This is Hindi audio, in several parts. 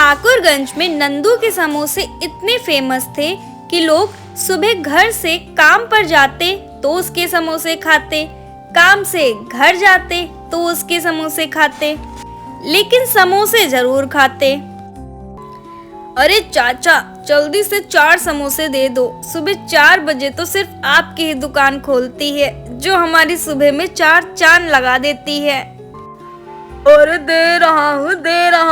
ठाकुरगंज में नंदू के समोसे इतने फेमस थे कि लोग सुबह घर से काम पर जाते तो उसके समोसे खाते, काम से घर जाते तो उसके समोसे खाते, लेकिन समोसे जरूर खाते। अरे चाचा, जल्दी से 4 समोसे दे दो। सुबह 4 बजे तो सिर्फ आपकी ही दुकान खोलती है, जो हमारी सुबह में 4 चांद लगा देती है। और दे रहा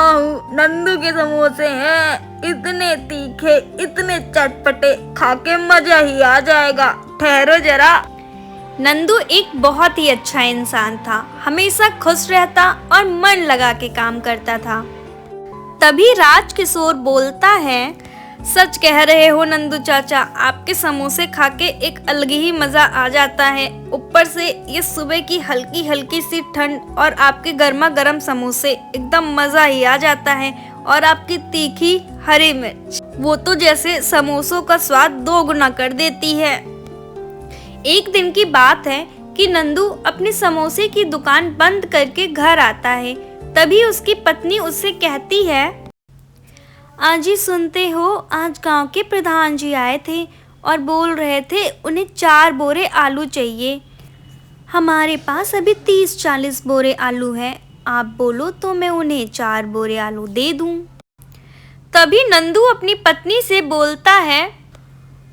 हूँ, नंदू के समोसे हैं, इतने तीखे, इतने चटपटे, खा के मजा ही आ जाएगा, ठहरो जरा। नंदू एक बहुत ही अच्छा इंसान था, हमेशा खुश रहता और मन लगा के काम करता था। तभी राजकिशोर बोलता है, सच कह रहे हो नंदू चाचा, आपके समोसे खा के एक अलग ही मजा आ जाता है। ऊपर से ये सुबह की हल्की हल्की सी ठंड और आपके गर्मा गर्म समोसे, एकदम मजा ही आ जाता है। और आपकी तीखी हरी मिर्च, वो तो जैसे समोसों का स्वाद 2 गुना कर देती है। एक दिन की बात है कि नंदू अपनी समोसे की दुकान बंद करके घर आता है। तभी उसकी पत्नी उससे कहती है, आज ही सुनते हो, आज गांव के प्रधान जी आए थे और बोल रहे थे उन्हें 4 बोरे आलू चाहिए। हमारे पास अभी 30-40 बोरे आलू है, आप बोलो तो मैं उन्हें 4 बोरे आलू दे दूं। तभी नंदू अपनी पत्नी से बोलता है,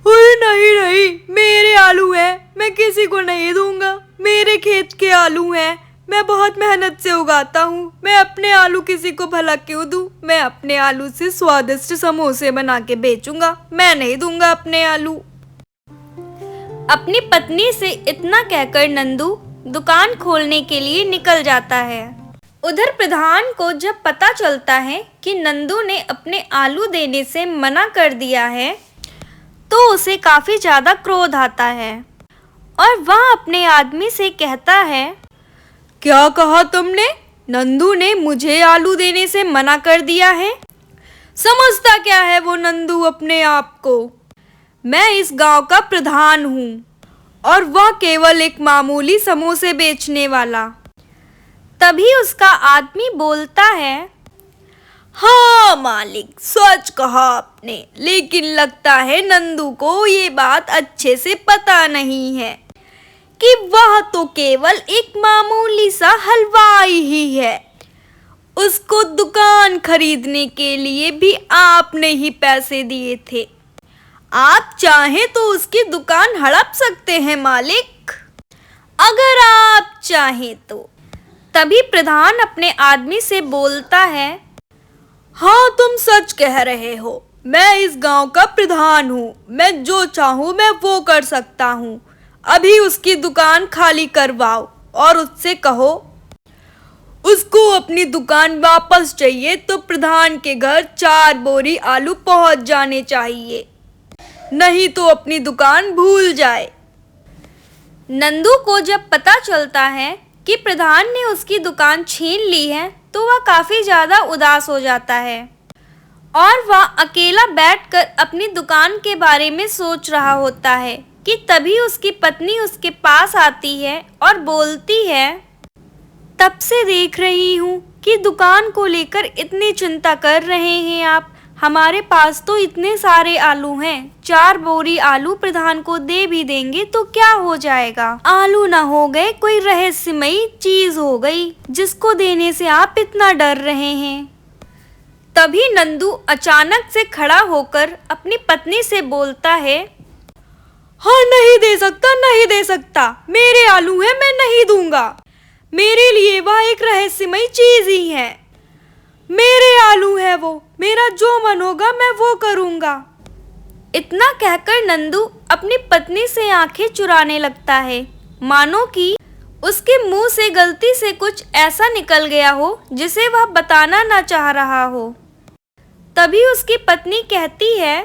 नहीं, मेरे आलू हैं, मैं किसी को नहीं दूंगा, मेरे खेत के आलू हैं, मैं बहुत मेहनत से उगाता हूँ, मैं अपने आलू किसी को भला क्यों दूं? मैं अपने आलू से स्वादिष्ट समोसे बना के बेचूंगा, मैं नहीं दूंगा अपने आलू। अपनी पत्नी से इतना कहकर नंदू दुकान खोलने के लिए निकल जाता है। उधर प्रधान को जब पता चलता है कि नंदू ने अपने आलू देने से मना कर दिया है, तो उसे काफी ज्यादा क्रोध आता है और वह अपने आदमी से कहता है, क्या कहा तुमने? नंदू ने मुझे आलू देने से मना कर दिया है? समझता क्या है वो नंदू अपने आप को? मैं इस गांव का प्रधान हूँ और वह केवल एक मामूली समोसे बेचने वाला। तभी उसका आदमी बोलता है, हाँ मालिक, सच कहा आपने, लेकिन लगता है नंदू को ये बात अच्छे से पता नहीं है कि वह तो केवल एक मामूली सा हलवाई ही है। उसको दुकान खरीदने के लिए भी आपने ही पैसे दिए थे। आप चाहें तो उसकी दुकान हड़प सकते हैं मालिक, अगर आप चाहें तो। तभी प्रधान अपने आदमी से बोलता है, हाँ तुम सच कह रहे हो, मैं इस गांव का प्रधान हूँ, मैं जो चाहूँ मैं वो कर सकता हूँ। अभी उसकी दुकान खाली करवाओ और उससे कहो उसको अपनी दुकान वापस चाहिए तो प्रधान के घर 4 बोरी आलू पहुंच जाने चाहिए, नहीं तो अपनी दुकान भूल जाए। नंदू को जब पता चलता है कि प्रधान ने उसकी दुकान छीन ली है, तो वह काफी ज्यादा उदास हो जाता है और वह अकेला बैठकर अपनी दुकान के बारे में सोच रहा होता है कि तभी उसकी पत्नी उसके पास आती है और बोलती है, तब से देख रही हूँ कि दुकान को लेकर इतनी चिंता कर रहे हैं आप। हमारे पास तो इतने सारे आलू हैं, 4 बोरी आलू प्रधान को दे भी देंगे तो क्या हो जाएगा? आलू ना हो गए कोई रहस्यमयी चीज हो गई जिसको देने से आप इतना डर रहे हैं। तभी नंदू अचानक से खड़ा होकर अपनी पत्नी से बोलता है, हाँ नहीं दे सकता, मेरे आलू हैं, मैं नहीं दूंगा। मेरे लिए वह एक रहस्यमयी चीज ही है, मेरे आलू है वो, मेरा जो मन होगा मैं वो करूंगा। इतना कहकर नंदू अपनी पत्नी से आंखें चुराने लगता है, मानो कि उसके मुंह से गलती से कुछ ऐसा निकल गया हो जिसे वह बताना ना चाह रहा हो। तभी उसकी पत्नी कहती है,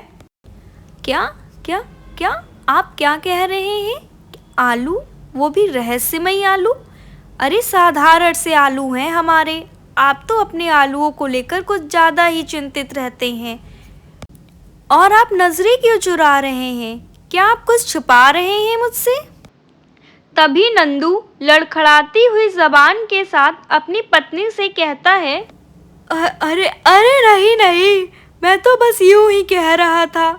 क्या क्या क्या आप क्या कह रहे हैं? आलू, वो भी रहस्यमयी आलू? अरे साधारण से आलू हैं हमारे, आप तो अपने आलूओं को लेकर कुछ ज़्यादा ही चिंतित रहते हैं। और आप नजरें क्यों चुरा रहे हैं? क्या आप कुछ छुपा रहे हैं मुझसे? तभी नंदू लड़खड़ाती हुई जबान के साथ अपनी पत्नी से कहता है, अरे अरे नहीं नहीं, मैं तो बस यूं ही कह रहा था।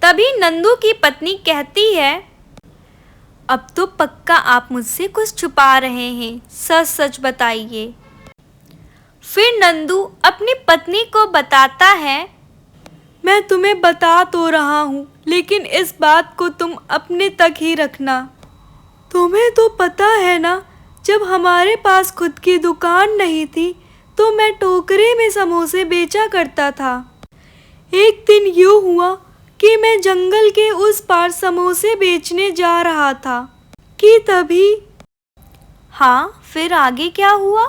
तभी नंदू की पत्नी कहती है, अब तो पक्का आप मुझसे कुछ छुपा रहे हैं, सच सच बताइए। फिर नंदू अपनी पत्नी को बताता है, मैं तुम्हें बता तो रहा हूँ, लेकिन इस बात को तुम अपने तक ही रखना। तुम्हें तो पता है ना, जब हमारे पास खुद की दुकान नहीं थी तो मैं टोकरे में समोसे बेचा करता था। एक दिन यूँ हुआ कि मैं जंगल के उस पार समोसे बेचने जा रहा था कि तभी। हाँ, फिर आगे क्या हुआ?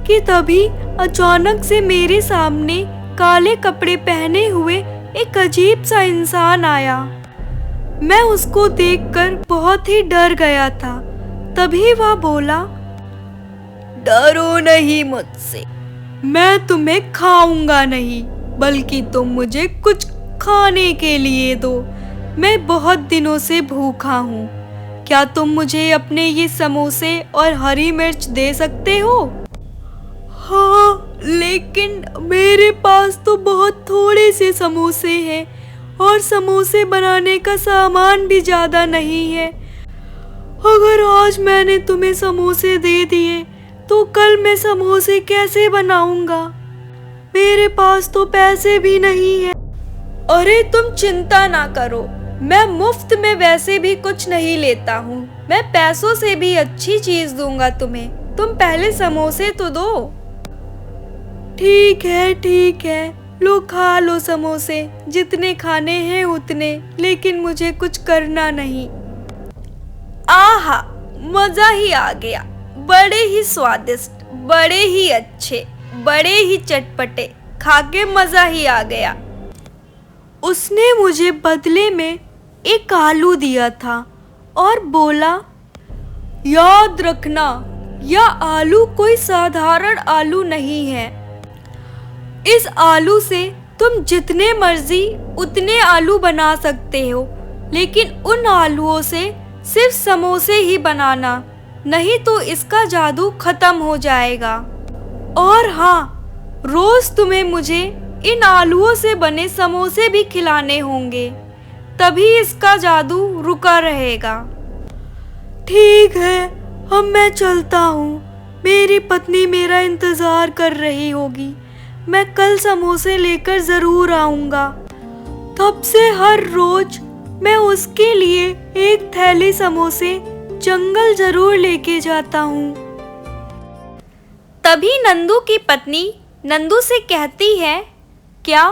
कि तभी अचानक से मेरे सामने काले कपड़े पहने हुए एक अजीब सा इंसान आया। मैं उसको देखकर बहुत ही डर गया था। तभी वह बोला, डरो नहीं मुझसे, मैं तुम्हें खाऊंगा नहीं, बल्कि तुम मुझे कुछ खाने के लिए दो। मैं बहुत दिनों से भूखा हूँ। क्या तुम मुझे अपने ये समोसे और हरी मिर्च दे सकते हो? हाँ, लेकिन मेरे पास तो बहुत थोड़े से समोसे हैं और समोसे बनाने का सामान भी ज़्यादा नहीं है। अगर आज मैंने तुम्हें समोसे दे दिए तो कल मैं समोसे कैसे बनाऊंगा? मेरे पास तो पैसे भी नहीं है। अरे तुम चिंता ना करो, मैं मुफ्त में वैसे भी कुछ नहीं लेता हूँ। मैं पैसों से भी अच्छी चीज दूंगा तुम्हें। तुम पहले समोसे तो दो। ठीक है, लो खा लो समोसे, जितने खाने हैं उतने, लेकिन मुझे कुछ करना नहीं। आहा, मजा ही आ गया। बड़े ही स्वादिष्ट, बड़े ही अच्छे, बड़े ही चटपटे, खा के मजा ही आ गया। उसने मुझे बदले में एक आलू दिया था और बोला, याद रखना, यह आलू कोई साधारण आलू नहीं है। इस आलू से तुम जितने मर्जी उतने आलू बना सकते हो, लेकिन उन आलूओं से सिर्फ समोसे ही बनाना, नहीं तो इसका जादू खत्म हो जाएगा। और हाँ, रोज तुम्हें मुझे इन आलूओं से बने समोसे भी खिलाने होंगे, तभी इसका जादू रुका रहेगा। ठीक है, अब मैं चलता हूँ। मेरी पत्नी मेरा इंतजार कर रही होगी। मैं कल समोसे लेकर जरूर आऊँगा। तब से हर रोज मैं उसके लिए एक थैली समोसे जंगल जरूर लेके जाता हूँ। तभी नंदू की पत्नी नंदू से कहती है, क्या,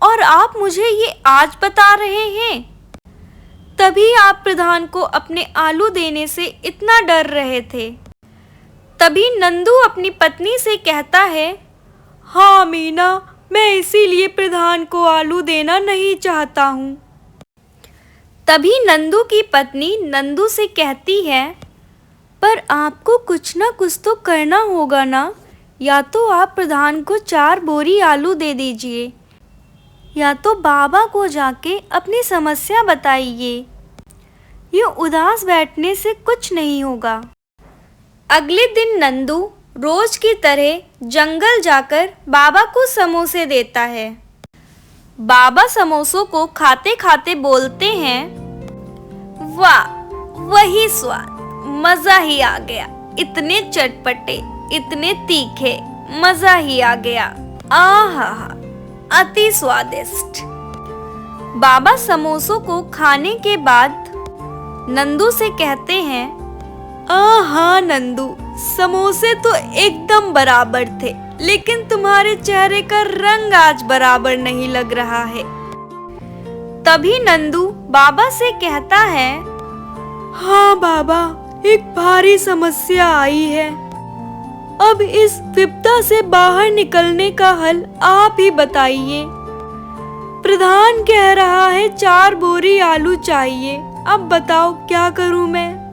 और आप मुझे ये आज बता रहे हैं? तभी आप प्रधान को अपने आलू देने से इतना डर रहे थे। तभी नंदू अपनी पत्नी से कहता है, हाँ मीना, मैं इसीलिए प्रधान को आलू देना नहीं चाहता हूँ। तभी नंदू की पत्नी नंदू से कहती है, पर आपको कुछ ना कुछ तो करना होगा ना। या तो आप प्रधान को 4 बोरी आलू दे दीजिए, या तो बाबा को जाके अपनी समस्या बताइए। ये उदास बैठने से कुछ नहीं होगा। अगले दिन नंदू रोज की तरह जंगल जाकर बाबा को समोसे देता है। बाबा समोसों को खाते खाते बोलते हैं, वाह, वही स्वाद, मजा ही आ गया। इतने चटपटे, इतने तीखे, मजा ही आ गया। आहा, अति स्वादिष्ट। बाबा समोसों को खाने के बाद नंदू से कहते हैं, हाँ नंदू, समोसे तो एकदम बराबर थे, लेकिन तुम्हारे चेहरे का रंग आज बराबर नहीं लग रहा है। तभी नंदू बाबा से कहता है, हाँ बाबा, एक भारी समस्या आई है। अब इस विपदा से बाहर निकलने का हल आप ही बताइए। प्रधान कह रहा है 4 बोरी आलू चाहिए। अब बताओ क्या करूं मैं?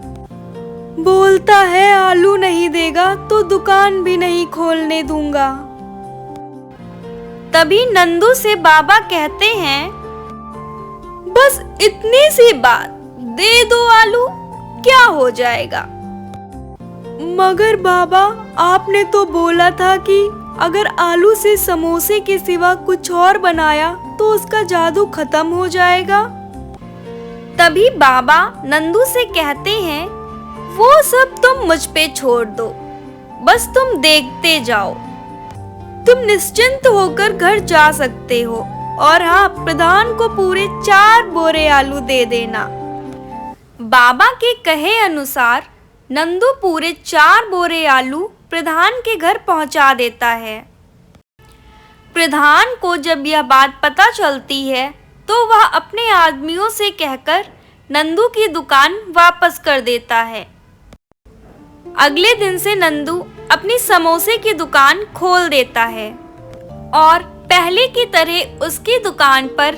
बोलता है आलू नहीं देगा तो दुकान भी नहीं खोलने दूंगा। तभी नंदू से बाबा कहते हैं, बस इतनी सी बात, दे दो आलू, क्या हो जाएगा? मगर बाबा, आपने तो बोला था कि अगर आलू से समोसे के सिवा कुछ और बनाया तो उसका जादू खत्म हो जाएगा। तभी बाबा नंदू से कहते हैं, वो सब तुम मुझ पे छोड़ दो, बस तुम देखते जाओ। तुम निश्चिंत होकर घर जा सकते हो, और हाँ, प्रधान को पूरे 4 बोरे आलू दे देना। बाबा के कहे अनुसार नंदू पूरे 4 बोरे आलू प्रधान के घर पहुंचा देता है। प्रधान को जब यह बात पता चलती है तो वह अपने आदमियों से कहकर नंदू की दुकान वापस कर देता है। अगले दिन से नंदू अपनी समोसे की दुकान खोल देता है और पहले की तरह उसकी दुकान पर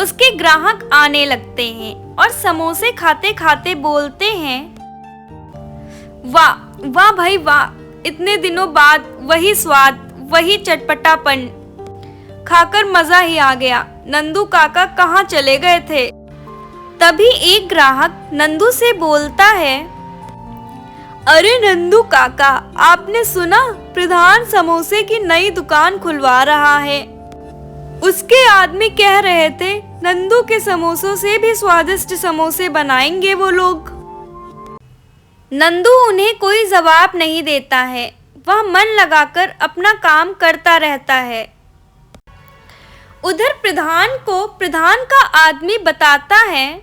उसके ग्राहक आने लगते हैं और समोसे खाते खाते बोलते हैं, वाह वाह भाई वाह, इतने दिनों बाद वही स्वाद, वही चटपटापन खाकर मजा ही आ गया। नंदू काका कहाँ चले गए थे? तभी एक ग्राहक नंदू से बोलता है, अरे नंदू काका, आपने सुना प्रधान समोसे की नई दुकान खुलवा रहा है। उसके आदमी कह रहे थे नंदू के समोसों से भी स्वादिष्ट समोसे बनाएंगे वो लोग। नंदू उन्हें कोई जवाब नहीं देता है, वह मन लगाकर अपना काम करता रहता है। उधर प्रधान को प्रधान का आदमी बताता है,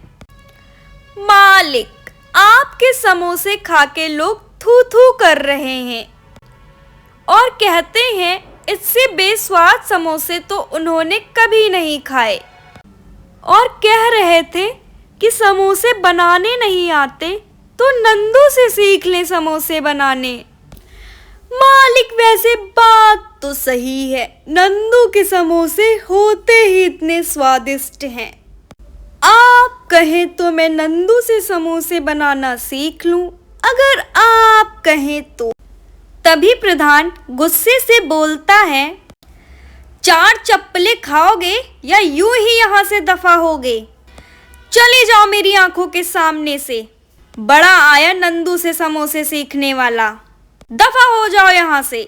मालिक, आपके समोसे खाके लोग थू थू कर रहे हैं और कहते हैं इससे बेस्वाद समोसे तो उन्होंने कभी नहीं खाए, और कह रहे थे कि समोसे बनाने नहीं आते तो नंदू से सीख ले समोसे बनाने। मालिक, वैसे बात तो सही है, नंदू के समोसे होते ही इतने स्वादिष्ट हैं। आप कहें तो मैं नंदू से समोसे बनाना सीख लूं, अगर आप कहें तो। तभी प्रधान गुस्से से बोलता है, 4 चप्पलें खाओगे या यूं ही यहाँ से दफा होगे? चले जाओ मेरी आंखों के सामने से। बड़ा आया नंदू से समोसे सीखने वाला, दफा हो जाओ यहाँ से।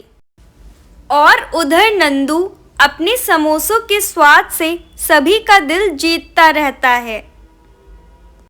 और उधर नंदू अपने समोसों के स्वाद से सभी का दिल जीतता रहता है।